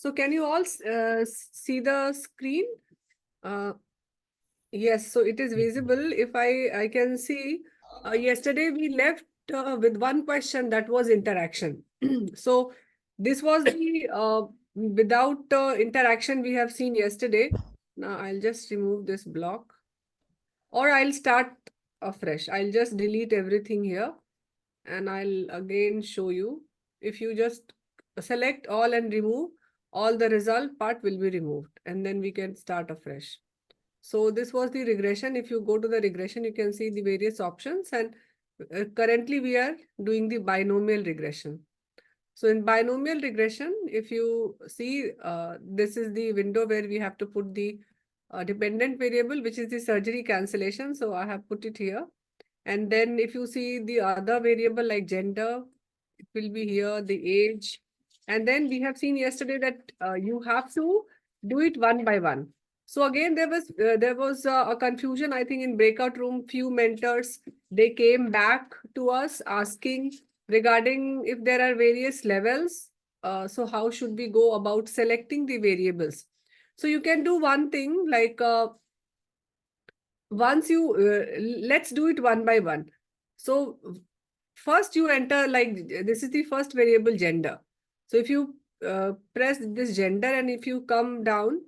So can you all see the screen? Yes, so it is visible. If I can see, yesterday we left with one question, that was interaction. So this was the without interaction we have seen yesterday. Now I'll just remove this block, or I'll start afresh. I'll just delete everything here and I'll again show you. If you just select all and remove, all the result part will be removed, and then we can start afresh. So this was the regression. If you go to the regression, you can see the various options, and currently we are doing the binomial regression. So in binomial regression, if you see, this is the window where we have to put the dependent variable, which is the surgery cancellation. So I have put it here. And then if you see the other variable like gender, it will be here, the age. And then we have seen yesterday that you have to do it one by one. So again, there was a confusion, I think, in breakout room. Few mentors, they came back to us asking regarding if there are various levels. So how should we go about selecting the variables? So you can do one thing like once you let's do it one by one. So first you enter, like, this is the first variable, gender. So if you press this gender and if you come down,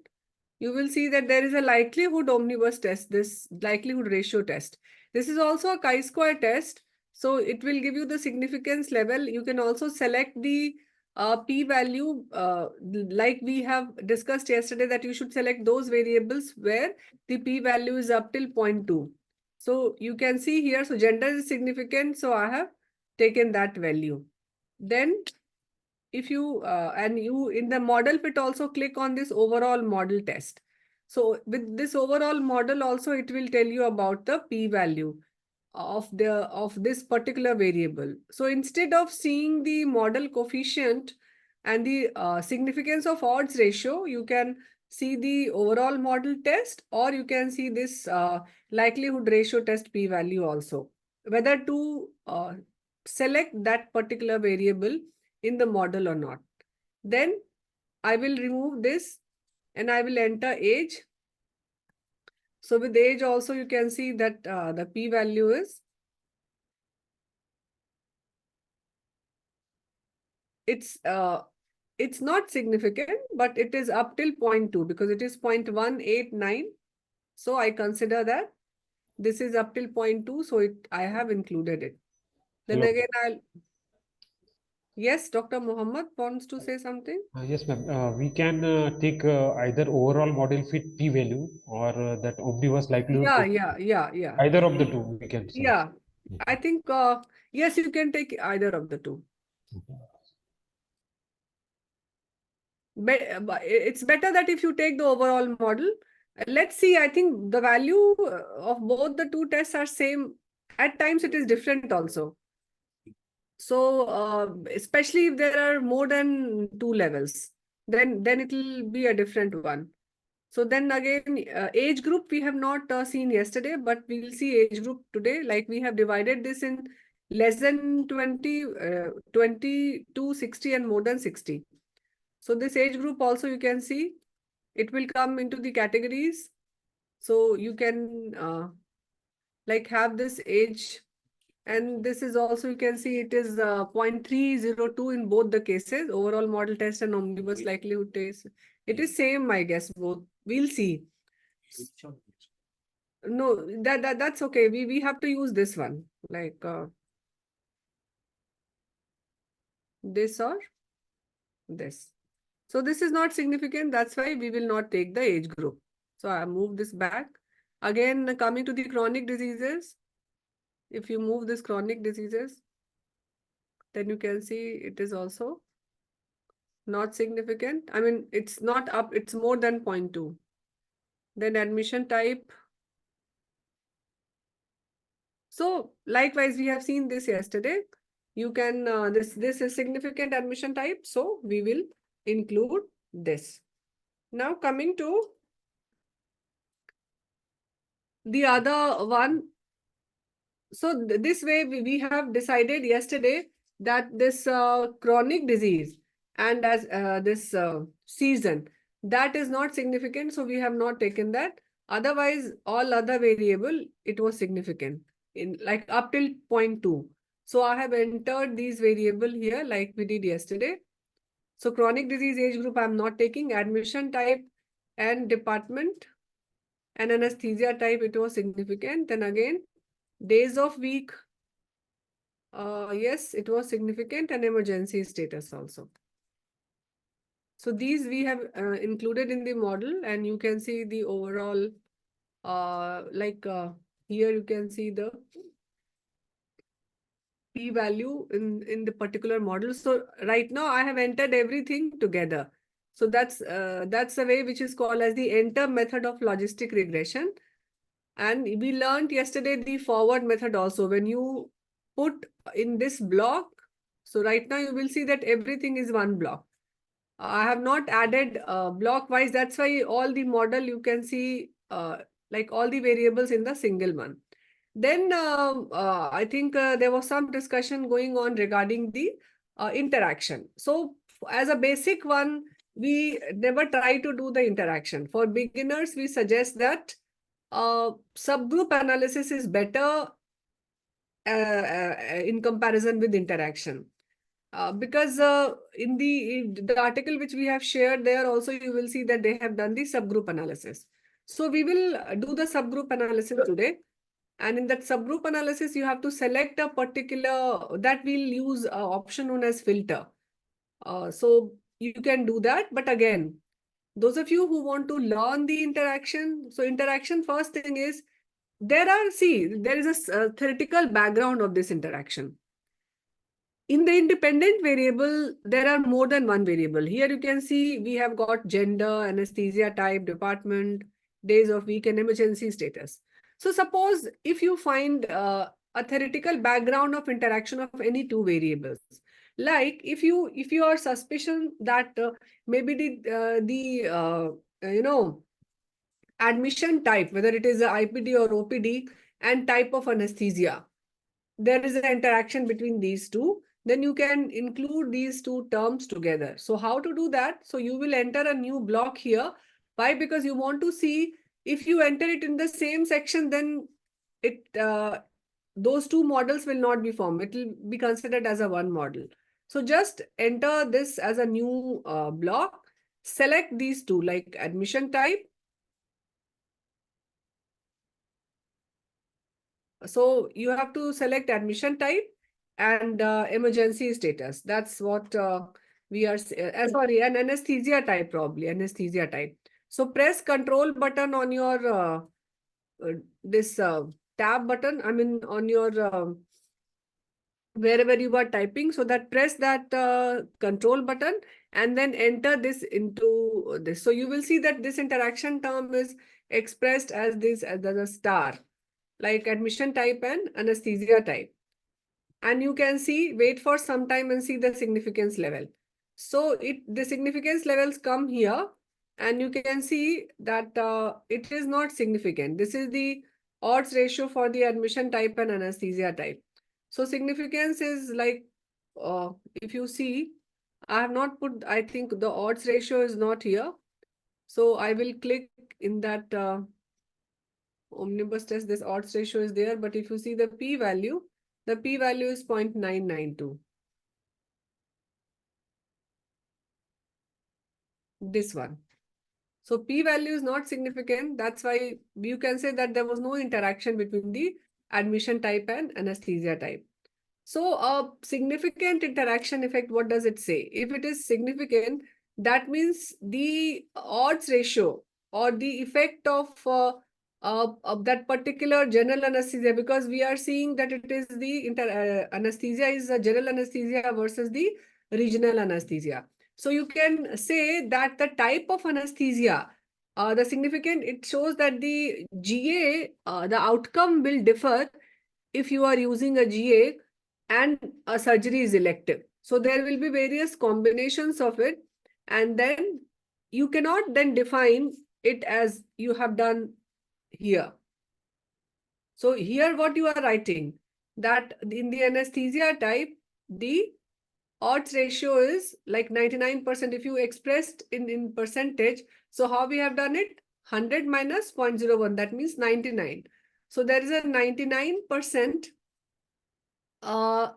you will see that there is a likelihood omnibus test, this likelihood ratio test. This is also a chi-square test. So it will give you the significance level. You can also select the p-value, like we have discussed yesterday, that you should select those variables where the p-value is up till 0.2. So you can see here, so gender is significant. So I have taken that value. Then if you, and you in the model fit also click on this overall model test. So with this overall model also, it will tell you about the p-value of this particular variable. So instead of seeing the model coefficient and the significance of odds ratio, you can see the overall model test, or you can see this likelihood ratio test p-value also, whether to select that particular variable in the model or not. Then I will remove this and I will enter age. So with age also, you can see that the p-value is, it's not significant, but it is up till 0.2 because it is 0.189. So I consider that this is up till 0.2. So I have included it. Then Hello. again, yes, Dr. Muhammad wants to say something. Yes, ma'am. We can take either overall model fit p-value or that omnibus likelihood. Yeah. Either of the two we can select. Yeah, I think, yes, you can take either of the two. But it's better that if you take the overall model. Let's see, I think the value of both the two tests are same. At times it is different also. So especially if there are more than two levels, then it will be a different one. So then again, age group we have not seen yesterday, but we will see age group today. Like we have divided this in less than 20, 20 to 60 and more than 60. So this age group also you can see, it will come into the categories. So you can like have this age, and this is also, you can see it is 0.302 in both the cases, overall model test and omnibus likelihood test. It is same, I guess, both. We'll see. No, that's okay. We have to use this one, like this or this. So this is not significant. That's why we will not take the age group. So I move this back. Again, coming to the chronic diseases. If you move this chronic diseases, then you can see it is also not significant. I mean, it's not up, it's more than 0.2. Then admission type. So likewise, we have seen this yesterday. You can, this is significant admission type. So we will include this. Now coming to the other one. So this way we have decided yesterday that this chronic disease and as this season. That is not significant, so we have not taken that. Otherwise, all other variable, it was significant in like up till 0.2. So I have entered these variable here like we did yesterday. So chronic disease age group, I'm not taking. Admission type and department and anesthesia type, it was significant. Then again, days of week, yes, it was significant, and emergency status also. So these we have included in the model, and you can see the overall, here you can see the p-value in the particular model. So right now I have entered everything together. So that's the way which is called as the enter method of logistic regression. And we learned yesterday the forward method also. When you put in this block, so right now you will see that everything is one block. I have not added block wise. That's why all the model you can see like all the variables in the single one. Then I think there was some discussion going on regarding the interaction. So as a basic one, we never try to do the interaction. For beginners, we suggest that subgroup analysis is better in comparison with interaction. Because in the article which we have shared there also, you will see that they have done the subgroup analysis. So we will do the subgroup analysis today. And in that subgroup analysis, you have to select a particular, that we'll use an option known as filter. So you can do that. But again, those of you who want to learn the interaction, so interaction, first thing is, there is a theoretical background of this interaction. In the independent variable, there are more than one variable. Here you can see we have got gender, anesthesia type, department, days of week, and emergency status. So suppose if you find a theoretical background of interaction of any two variables, like if you are suspicion that maybe admission type, whether it is a IPD or OPD, and type of anesthesia, there is an interaction between these two, then you can include these two terms together. So how to do that? So you will enter a new block here. Why? Because you want to see if you enter it in the same section, then those two models will not be formed. It will be considered as a one model. So just enter this as a new block. Select these two, like admission type. So you have to select admission type and emergency status. That's what we are, sorry, an anesthesia type, probably anesthesia type. So press control button on your this tab button, I mean on your wherever you are typing, so that press that control button and then enter this into this. So you will see that this interaction term is expressed as this as a star, like admission type and anesthesia type. And you can see, wait for some time and see the significance level. So the significance levels come here, and you can see that it is not significant. This is the odds ratio for the admission type and anesthesia type. So significance is like, if you see, I have not put, I think the odds ratio is not here. So I will click in that omnibus test, this odds ratio is there, but if you see the p-value is 0.992. This one. So p-value is not significant. That's why you can say that there was no interaction between the admission type and anesthesia type. So a significant interaction effect, what does it say? If it is significant, that means the odds ratio or the effect of that particular general anesthesia, because we are seeing that it is the anesthesia is a general anesthesia versus the regional anesthesia. So you can say that the type of anesthesia, the significant, it shows that the GA, the outcome will differ if you are using a GA and a surgery is elective. So there will be various combinations of it, and then you cannot then define it as you have done here. So here what you are writing, that in the anesthesia type, the odds ratio is like 99%. If you expressed in percentage, so how we have done it? 100 minus 0.01, that means 99. So there is a 99%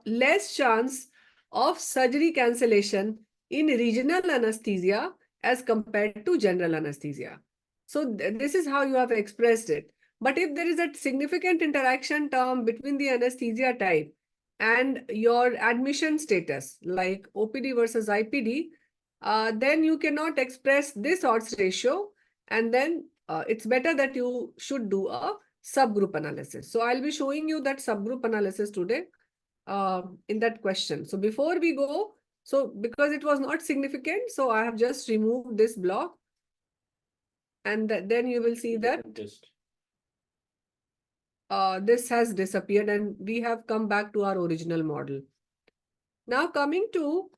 less chance of surgery cancellation in regional anesthesia as compared to general anesthesia. So this is how you have expressed it. But if there is a significant interaction term between the anesthesia type and your admission status, like OPD versus IPD, then you cannot express this odds ratio, and then it's better that you should do a subgroup analysis. So I'll be showing you that subgroup analysis today in that question. So before we go, so because it was not significant, so I have just removed this block, and then you will see that this has disappeared and we have come back to our original model. Now coming to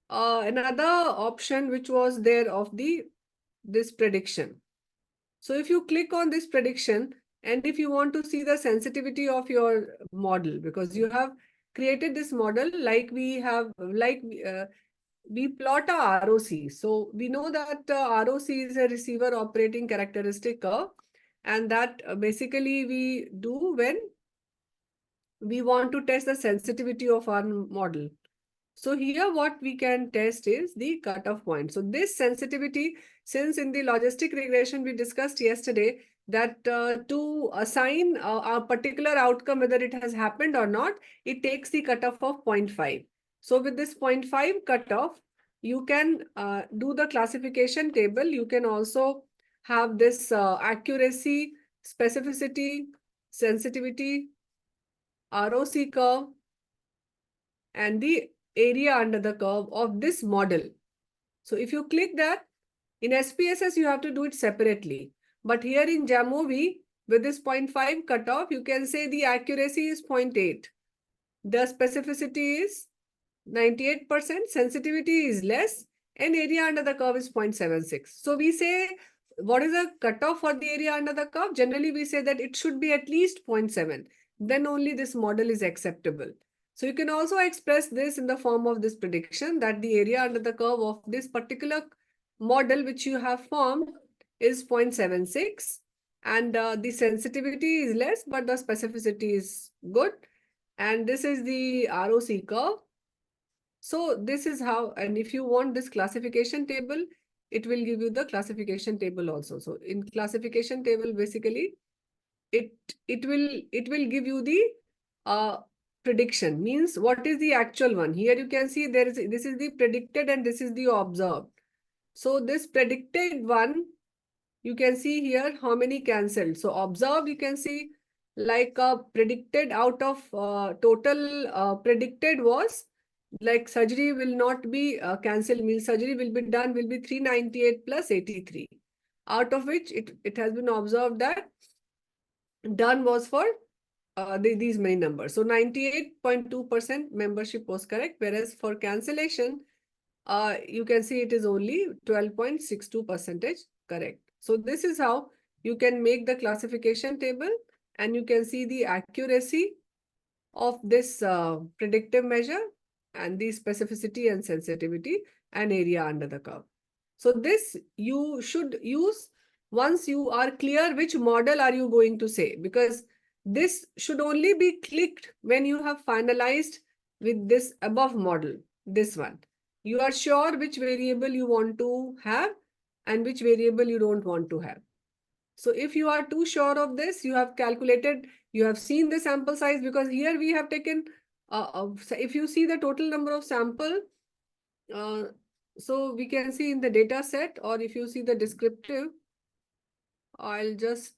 another option which was there of this prediction. So if you click on this prediction, and if you want to see the sensitivity of your model, because you have created this model like we have, we plot a ROC. So we know that ROC is a receiver operating characteristic curve, and that basically we do when we want to test the sensitivity of our model. So here what we can test is the cutoff point. So this sensitivity, since in the logistic regression we discussed yesterday that to assign a particular outcome, whether it has happened or not, it takes the cutoff of 0.5. So with this 0.5 cutoff, you can do the classification table. You can also have this accuracy, specificity, sensitivity, ROC curve, and the area under the curve of this model. So if you click that, in SPSS, you have to do it separately. But here in Jamovi, with this 0.5 cutoff, you can say the accuracy is 0.8. The specificity is 98%, sensitivity is less, and area under the curve is 0.76. So we say, what is the cutoff for the area under the curve? Generally, we say that it should be at least 0.7. Then only this model is acceptable. So you can also express this in the form of this prediction that the area under the curve of this particular model which you have formed is 0.76, and the sensitivity is less, but the specificity is good. And this is the ROC curve. So this is how, and if you want this classification table, it will give you the classification table also. So in classification table, basically, it will give you the prediction, means what is the actual one. Here you can see this is the predicted and this is the observed. So this predicted one, you can see here how many cancelled. So observed, you can see like predicted out of total predicted was like surgery will not be cancelled, means surgery will be done will be 398 plus 83, out of which it has been observed that done was for these many numbers. So 98.2% membership was correct, whereas for cancellation, you can see it is only 12.62% correct. So this is how you can make the classification table, and you can see the accuracy of this predictive measure and the specificity and sensitivity and area under the curve. So this you should use once you are clear which model are you going to say, because this should only be clicked when you have finalized with this above model, this one. You are sure which variable you want to have and which variable you don't want to have. So if you are too sure of this, you have calculated, you have seen the sample size, because here we have taken, if you see the total number of sample, so we can see in the data set, or if you see the descriptive, I'll just,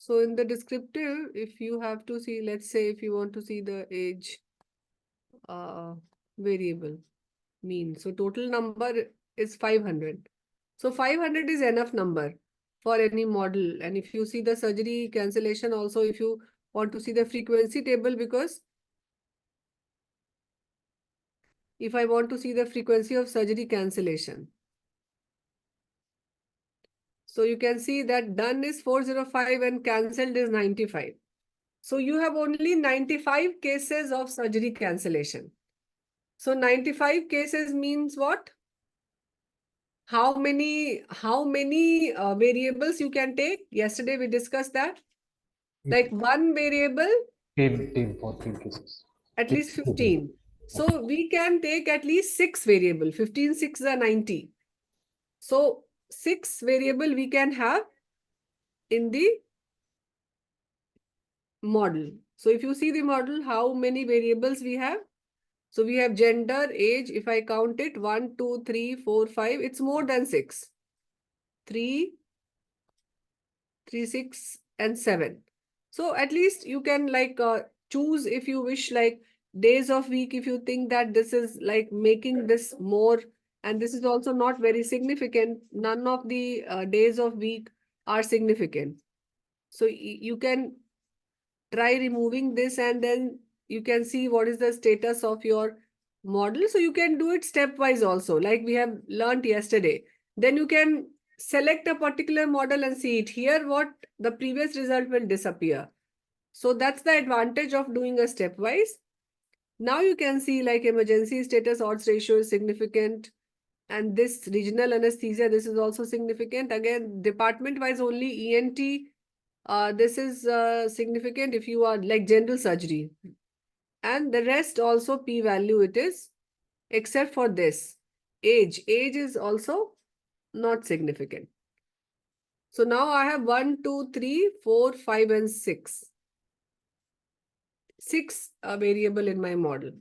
so in the descriptive, if you have to see, let's say if you want to see the age variable mean, so total number is 500. So 500 is enough number for any model. And if you see the surgery cancellation also, if you want to see the frequency table, because if I want to see the frequency of surgery cancellation, So you can see that done is 405 and cancelled is 95. So you have only 95 cases of surgery cancellation. So 95 cases means what? How many variables you can take? Yesterday we discussed that. Like one variable, 10 for 10 cases. at least 15. So we can take at least 6 variable. 15, 6 are 90. So 6 variable we can have in the model. So if you see the model, how many variables we have? So we have gender, age, if I count it, 1, 2, 3, 4, 5, it's more than 6. 3, 3, 6, and 7. So at least you can like choose if you wish, like days of week, if you think that this is like making this more, and this is also not very significant. None of the days of week are significant. So you can try removing this and then you can see what is the status of your model. So you can do it stepwise also, like we have learned yesterday. Then you can select a particular model and see it here, what the previous result will disappear. So that's the advantage of doing a stepwise. Now you can see like emergency status odds ratio is significant. And this regional anesthesia, this is also significant. Again, department wise only ENT, this is significant if you are like general surgery. And the rest also p-value it is, except for this. Age is also not significant. So now I have 1, 2, 3, 4, 5, and 6. 6 variable in my model.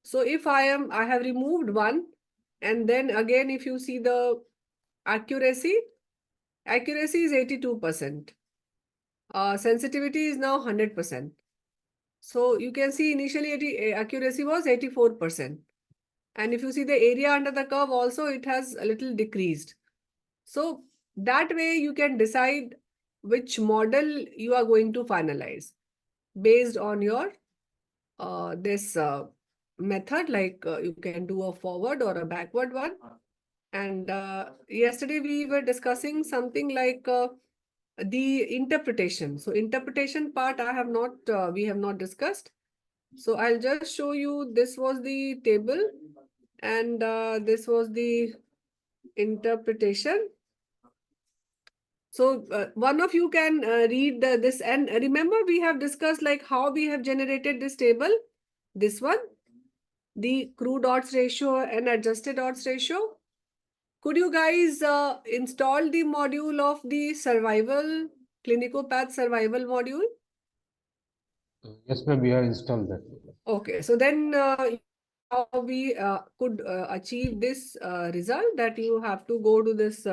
So if I have removed one, and then again, if you see the accuracy is 82%. Sensitivity is now 100%. So you can see initially accuracy was 84%. And if you see the area under the curve also, it has a little decreased. So that way you can decide which model you are going to finalize based on your this method, like you can do a forward or a backward one. And yesterday we were discussing something like the interpretation. So interpretation part we have not discussed. So I'll just show you, this was the table and this was the interpretation. So one of you can read this, and remember we have discussed like how we have generated this table. This one, the crude odds ratio and adjusted odds ratio. Could you guys install the module of the survival, clinicopath survival module? Yes, ma'am, we have installed that. Okay, so then how we could achieve this result, that you have to go to this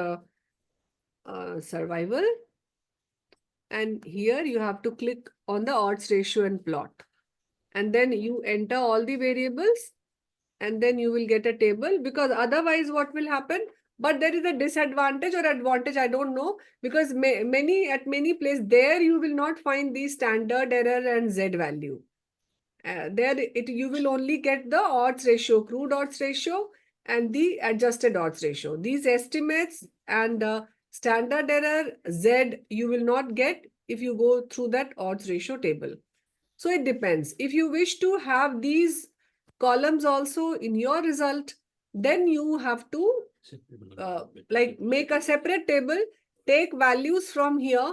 survival, and here you have to click on the odds ratio and plot, and then you enter all the variables, and then you will get a table, because otherwise what will happen? But there is a disadvantage or advantage, I don't know, because at many places there you will not find the standard error and Z value. There you will only get the odds ratio, crude odds ratio, and the adjusted odds ratio. These estimates and standard error Z you will not get if you go through that odds ratio table. So it depends. If you wish to have these columns also in your result, then you have to like make a separate table, take values from here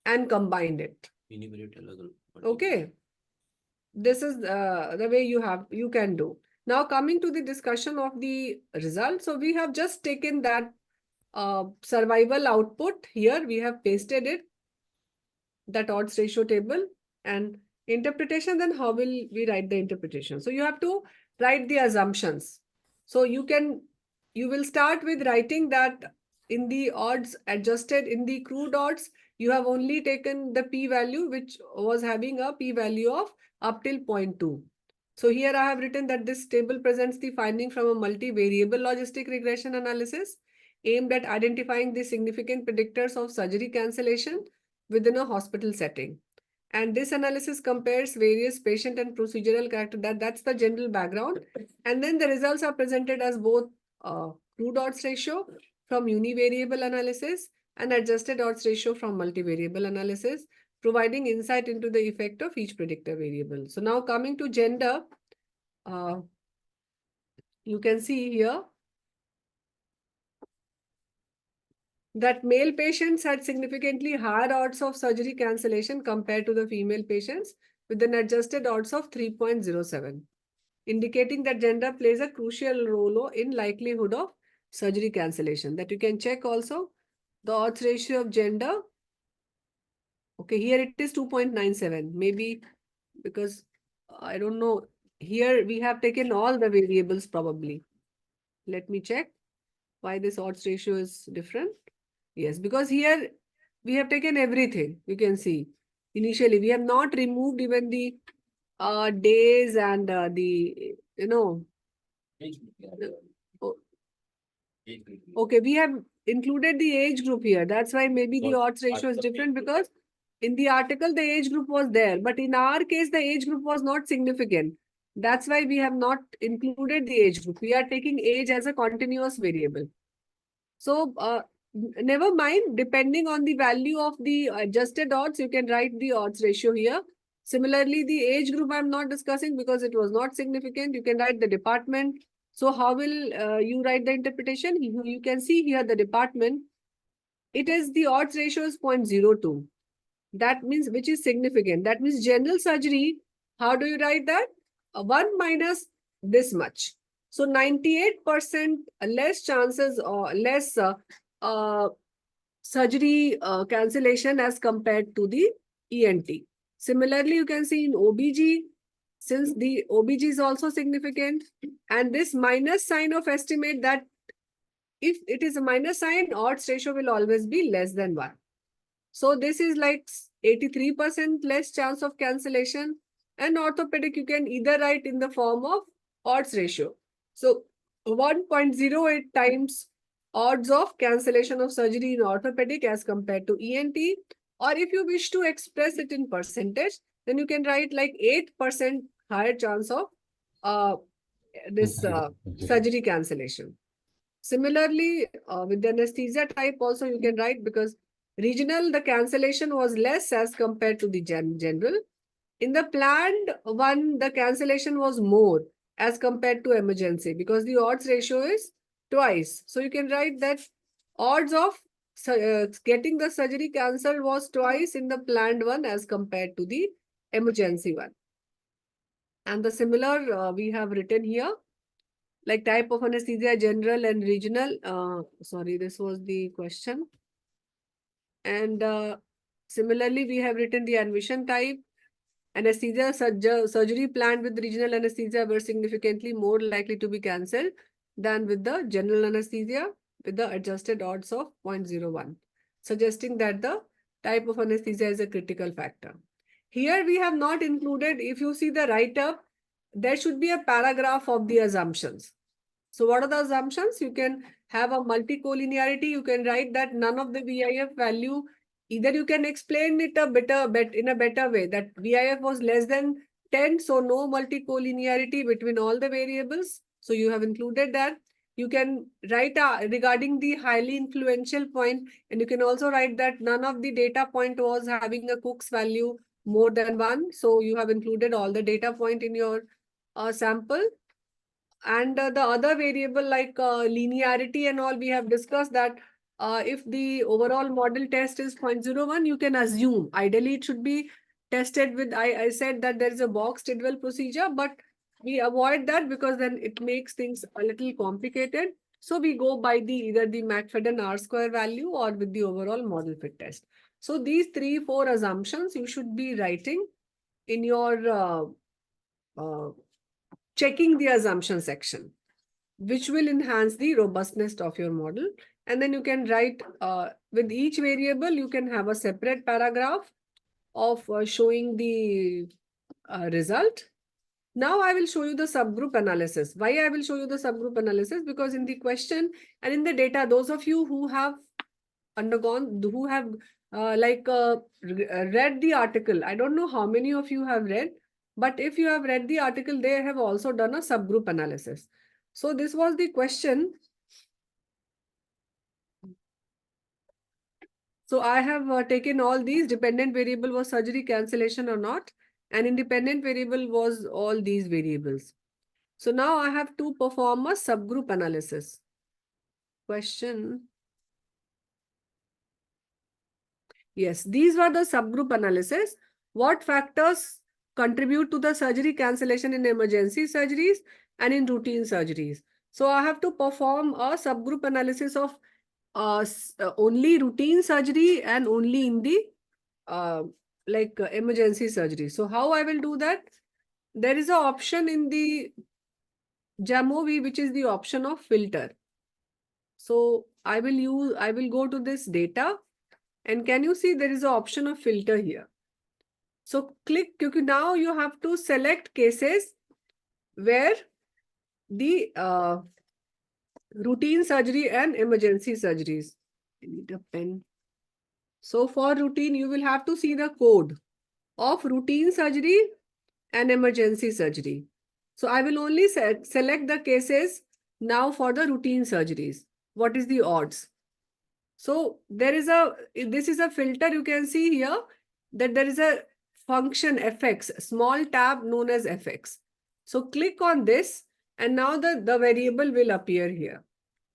and combine it. Okay. This is the way you can do. Now coming to the discussion of the result. So we have just taken that survival output here. We have pasted it, that odds ratio table, and interpretation. Then how will we write the interpretation? So you have to write the assumptions. So you will start with writing that in the odds adjusted, in the crude odds, you have only taken the p-value which was having a p-value of up till 0.2. So here I have written that this table presents the finding from a multivariable logistic regression analysis aimed at identifying the significant predictors of surgery cancellation within a hospital setting. And this analysis compares various patient and procedural character. That's the general background. And then the results are presented as both crude odds ratio from univariable analysis and adjusted odds ratio from multivariable analysis, providing insight into the effect of each predictor variable. So now coming to gender, you can see here that male patients had significantly higher odds of surgery cancellation compared to the female patients with an adjusted odds of 3.07, indicating that gender plays a crucial role in likelihood of surgery cancellation. That you can check also the odds ratio of gender. Okay, here it is 2.97, maybe because I don't know. Here we have taken all the variables probably. Let me check why this odds ratio is different. Yes, because here we have taken everything. You can see initially we have not removed even the days and the, you know, o- okay, we have included the age group here. That's why maybe the odds ratio is different, because in the article the age group was there, but in our case the age group was not significant. That's why we have not included the age group. We are taking age as a continuous variable. So never mind, depending on the value of the adjusted odds, you can write the odds ratio here. Similarly, the age group I'm not discussing because it was not significant. You can write the department. So how will you write the interpretation? You can see here the department. It is the odds ratio is 0.02. That means, which is significant. That means general surgery, how do you write that? 1 minus this much. So 98% less chances or less surgery cancellation as compared to the ENT. Similarly, you can see in OBG, since the OBG is also significant, and this minus sign of estimate, that if it is a minus sign, odds ratio will always be less than 1. So this is like 83% less chance of cancellation. And orthopedic, you can either write in the form of odds ratio. So 1.08 times odds of cancellation of surgery in orthopedic as compared to ENT. Or if you wish to express it in percentage, then you can write like 8% higher chance of this surgery cancellation. Similarly, with the anesthesia type also you can write, because regional, the cancellation was less as compared to the general. In the planned one, the cancellation was more as compared to emergency, because the odds ratio is twice. So you can write that odds of getting the surgery cancelled was twice in the planned one as compared to the emergency one. And the similar we have written here, like type of anesthesia, general and regional. Sorry, this was the question. And similarly, we have written the admission type. Anesthesia surgery planned with regional anesthesia were significantly more likely to be cancelled than with the general anesthesia, with the adjusted odds of 0.01, suggesting that the type of anesthesia is a critical factor. Here we have not included, if you see the write-up, there should be a paragraph of the assumptions. So what are the assumptions? You can have a multicollinearity. You can write that none of the VIF value, either you can explain it in a better way, that VIF was less than 10, so no multicollinearity between all the variables. So you have included that. You can write regarding the highly influential point, and you can also write that none of the data point was having a Cook's value more than 1. So you have included all the data point in your sample. And the other variable like linearity and all, we have discussed that if the overall model test is 0.01, you can assume ideally it should be tested with, I said that there is a box Tidwell procedure, but we avoid that because then it makes things a little complicated. So we go by either the McFadden R-square value or with the overall model fit test. So these 3-4 assumptions you should be writing in your checking the assumption section, which will enhance the robustness of your model. And then you can write with each variable, you can have a separate paragraph of showing the result. Now I will show you the subgroup analysis. Why I will show you the subgroup analysis? Because in the question and in the data, those of you who have undergone, who have read the article, I don't know how many of you have read, but if you have read the article, they have also done a subgroup analysis. So this was the question. So I have taken all these. Dependent variable was surgery cancellation or not, and independent variable was all these variables. So now I have to perform a subgroup analysis. Question. Yes, these were the subgroup analysis. What factors contribute to the surgery cancellation in emergency surgeries and in routine surgeries? So I have to perform a subgroup analysis of only routine surgery and only in the emergency surgery. So how I will do that? There is an option in the JAMOV, which is the option of filter. So I will go to this data, and can you see there is an option of filter here? So click, because now you have to select cases where the routine surgery and emergency surgeries. I need a pen. So for routine, you will have to see the code of routine surgery and emergency surgery. So I will only select the cases now for the routine surgeries. What is the odds? So this is a filter. You can see here that there is a function fx, small tab known as fx. So click on this, and now the variable will appear here.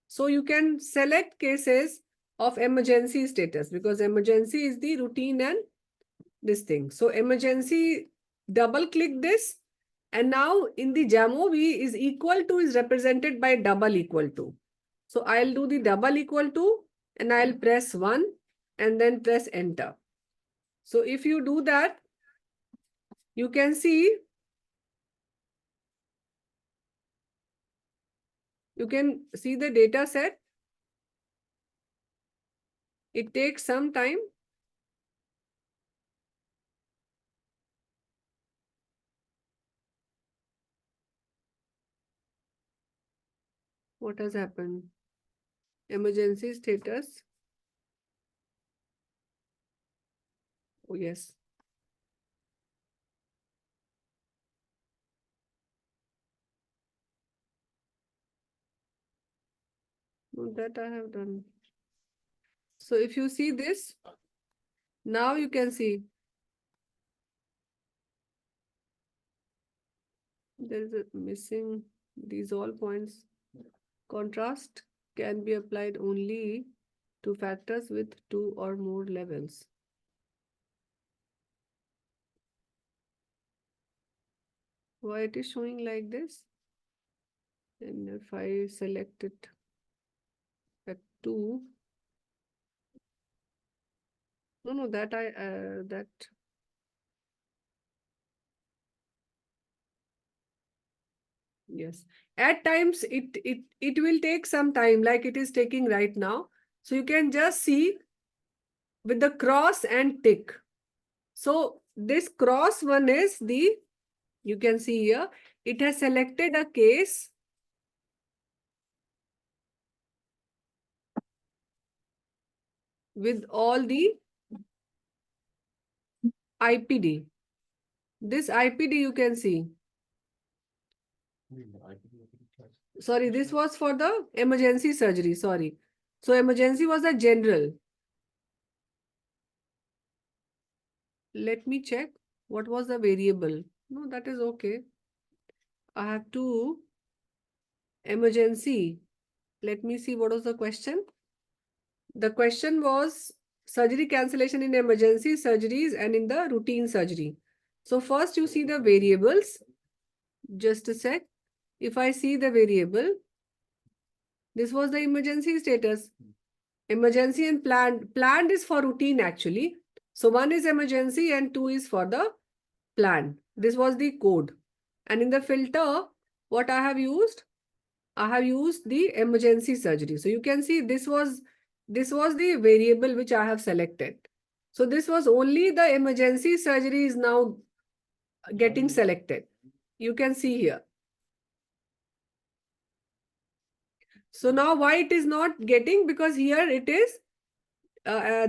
So you can select cases of emergency status, because emergency is the routine and this thing. So emergency, double click this, and now in the JAMOV is equal to is represented by double equal to. So I'll do the double equal to, and I'll press 1 and then press enter. So if you do that, you can see, the data set. It takes some time. What has happened? Emergency status. Oh, yes. No, that I have done. So if you see this, now you can see there is a missing these all points. Contrast can be applied only to factors with 2 or more levels. Why it is showing like this? And if I select it at 2, no, that yes. At times it will take some time, like it is taking right now. So you can just see with the cross and tick. So this cross one is the, you can see here, it has selected a case with all the IPD. This IPD you can see. Sorry, this was for the emergency surgery, sorry. So emergency was a general. Let me check what was the variable. No, that is okay. I have to emergency. Let me see what was the question. The question was surgery cancellation in emergency surgeries and in the routine surgery. So first you see the variables. Just a sec. If I see the variable, this was the emergency status. Emergency and planned. Planned is for routine actually. So 1 is emergency and 2 is for the planned. This was the code. And in the filter, what I have used? I have used the emergency surgery. So you can see this was the variable which I have selected. So this was only the emergency surgery is now getting selected. You can see here. So now why it is not getting? Because here it is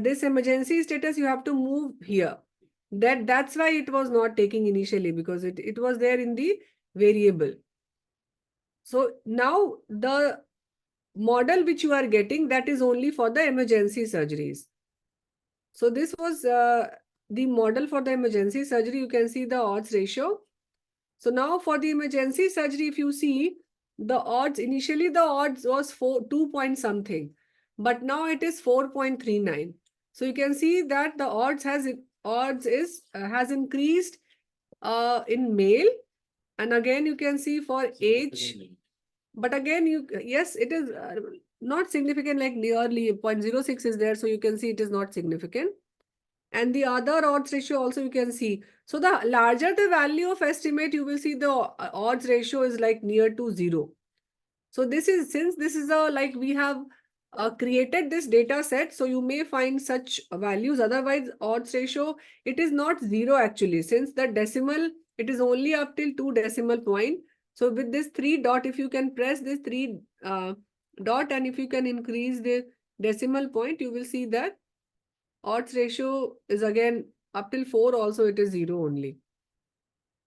this emergency status, you have to move here. That's why it was not taking initially, because it was there in the variable. So now the model which you are getting, that is only for the emergency surgeries. So this was the model for the emergency surgery. You can see the odds ratio. So now for the emergency surgery, if you see the odds, initially the odds was 2 point something, but now it is 4.39. So you can see that the odds has increased in male, and again you can see for age, but again yes, it is not significant, like nearly 0.06 is there, so you can see it is not significant. And the other odds ratio also you can see. So the larger the value of estimate, you will see the odds ratio is like near to 0. So this is, since this is a, like we have created this data set, so you may find such values. Otherwise odds ratio, it is not 0 actually, since the decimal, it is only up till 2 decimal point. So with this 3 dot, if you can press this 3 dot, and if you can increase the decimal point, you will see that odds ratio is again up till 4 also, it is 0 only.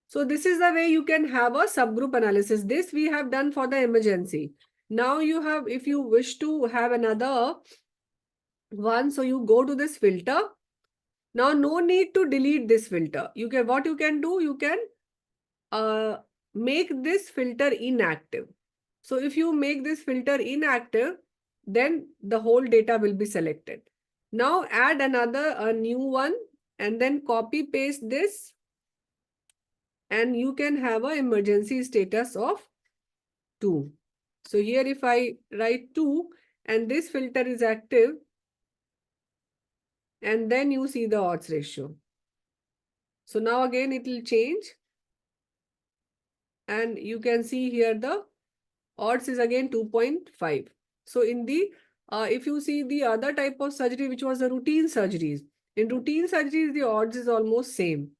So this is the way you can have a subgroup analysis. This we have done for the emergency. Now you have, if you wish to have another one, so you go to this filter. Now no need to delete this filter. You can, what you can do, you can make this filter inactive. So if you make this filter inactive, then the whole data will be selected. Now add a new one, and then copy paste this, and you can have an emergency status of 2. So here if I write 2 and this filter is active, and then you see the odds ratio. So now again it will change, and you can see here the odds is again 2.5. So in the if you see the other type of surgery, which was the routine surgeries, in routine surgeries the odds is almost same.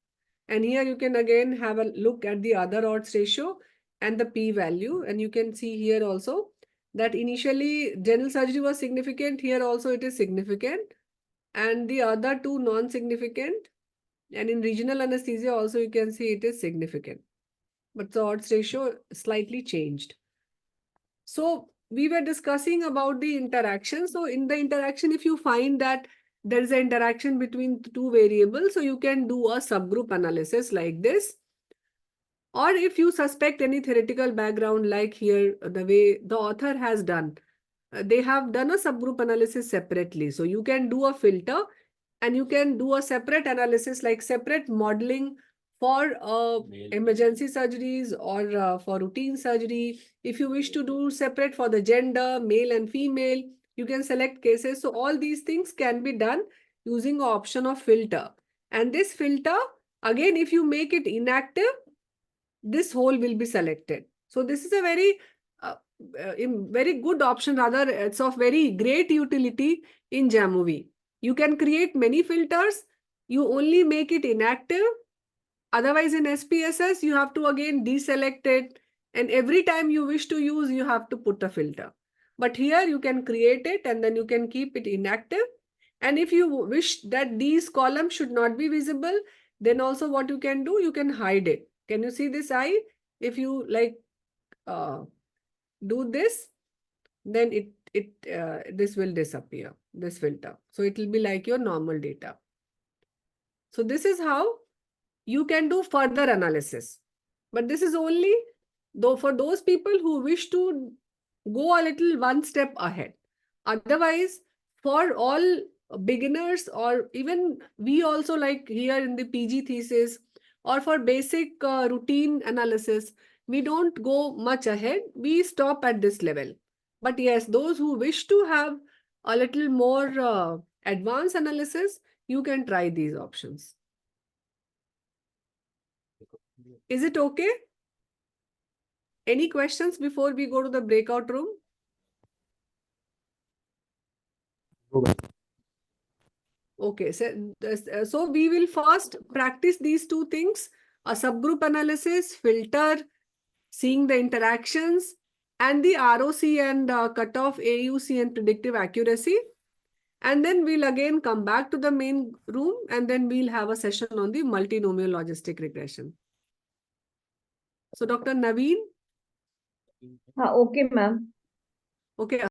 And here you can again have a look at the other odds ratio and the p-value, and you can see here also that initially general surgery was significant. Here also it is significant, and the other two non-significant, and in regional anesthesia also you can see it is significant, but the odds ratio slightly changed. So we were discussing about the interaction. So in the interaction, if you find that there is an interaction between two variables, so you can do a subgroup analysis like this. Or if you suspect any theoretical background, like here, the way the author has done, they have done a subgroup analysis separately. So you can do a filter, and you can do a separate analysis, like separate modeling for emergency surgeries or for routine surgery. If you wish to do separate for the gender, male and female, you can select cases. So all these things can be done using the option of filter. And this filter, again, if you make it inactive, this whole will be selected. So this is a very good option. Rather, it's of very great utility in Jamovie. You can create many filters. You only make it inactive. Otherwise, in SPSS, you have to again deselect it. And every time you wish to use, you have to put a filter. But here you can create it, and then you can keep it inactive. And if you wish that these columns should not be visible, then also what you can do, you can hide it. Can you see this eye? If you like do this, then this will disappear, this filter. So it will be like your normal data. So this is how you can do further analysis. But this is only though for those people who wish to go a little one step ahead. Otherwise, for all beginners, or even we also, like here in the PG thesis, or for basic routine analysis, we don't go much ahead. We stop at this level. But yes, those who wish to have a little more advanced analysis, you can try these options. Is it okay? Any questions before we go to the breakout room? Okay, so we will first practice these two things: a subgroup analysis, filter, seeing the interactions, and the ROC and cutoff, AUC and predictive accuracy. And then we'll again come back to the main room, and then we'll have a session on the multinomial logistic regression. So Dr. Naveen? Okay, ma'am. Okay.